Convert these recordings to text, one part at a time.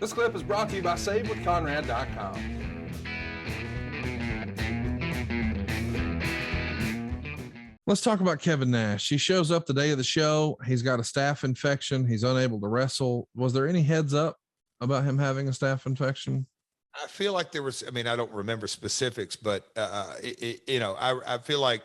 This clip is brought to you by SaveWithConrad.com. Let's talk about Kevin Nash. He shows up the day of the show. He's got a staph infection. He's unable to wrestle. Was there any heads up about him having a staph infection? I feel like there was, I mean, I don't remember specifics, but, I feel like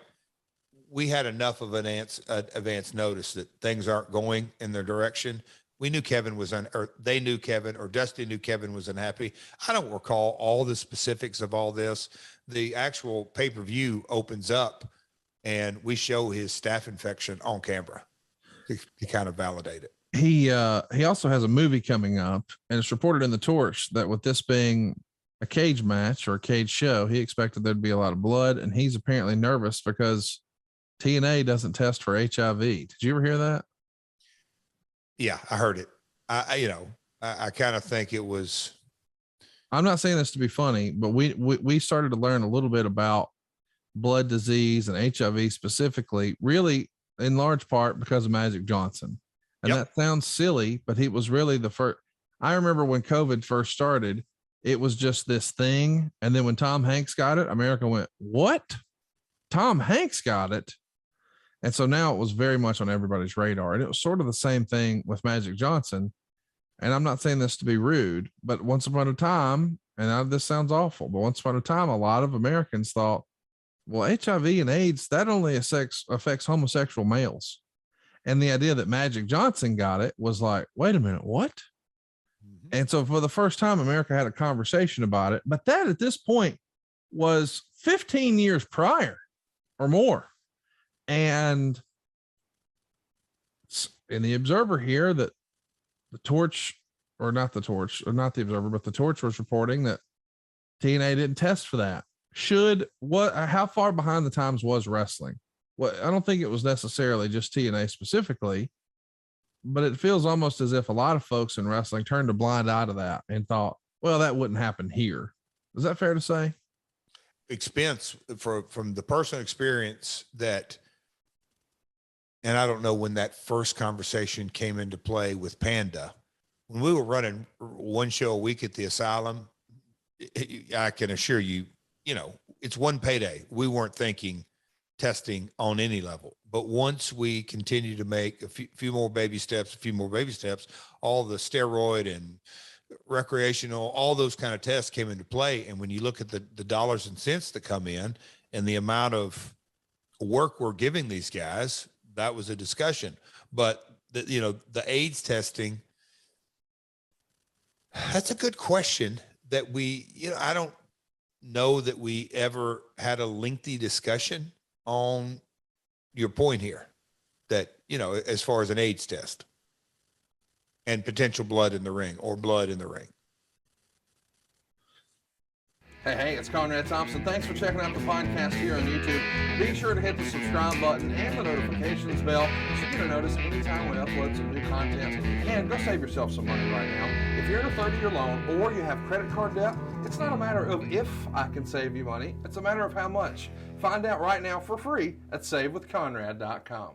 we had enough of an advance notice that things aren't going in their direction. We knew Kevin was or they knew Kevin, or Dusty knew Kevin was unhappy. I don't recall all the specifics of all this. The actual pay-per-view opens up and we show his staph infection on camera to kind of validate it. He also has a movie coming up, and it's reported in the Torch that with this being a cage match or a cage show, he expected there'd be a lot of blood, and he's apparently nervous because TNA doesn't test for HIV. Did you ever hear that? Yeah, I heard it. I kind of think it was. I'm not saying this to be funny, but we started to learn a little bit about blood disease and HIV specifically, really in large part because of Magic Johnson. And That sounds silly, but he was really the first. I remember when COVID first started, it was just this thing. And then when Tom Hanks got it, America went, what? Tom Hanks got it. And so now it was very much on everybody's radar. And it was sort of the same thing with Magic Johnson. And I'm not saying this to be rude, but once upon a time, and this sounds awful, but once upon a time, a lot of Americans thought, well, HIV and AIDS, that only affects homosexual males. And the idea that Magic Johnson got it was like, wait a minute, what? Mm-hmm. And so for the first time, America had a conversation about it. But that at this point was 15 years prior or more. And in the Observer here, that the Torch, or not the Torch, or not the Observer, but the Torch was reporting that TNA didn't test for that. How far behind the times was wrestling? Well, I don't think it was necessarily just TNA specifically, but it feels almost as if a lot of folks in wrestling turned a blind eye to that and thought, well, that wouldn't happen here. Is that fair to say? Expense from the personal experience that, and I don't know when that first conversation came into play with Panda. When we were running one show a week at the Asylum, I can assure you, it's one payday. We weren't thinking testing on any level, but once we continue to make a few more baby steps, all the steroid and recreational, all those kind of tests came into play. And when you look at the dollars and cents that come in and the amount of work we're giving these guys, that was a discussion. But the AIDS testing, that's a good question that I don't know that we ever had a lengthy discussion on your point here, that, as far as an AIDS test and potential blood in the ring. Hey, it's Conrad Thompson. Thanks for checking out the podcast here on YouTube. Be sure to hit the subscribe button and the notifications bell so you get a notice anytime we upload some new content. And go save yourself some money right now. If you're in a 30-year loan or you have credit card debt, it's not a matter of if I can save you money. It's a matter of how much. Find out right now for free at SaveWithConrad.com.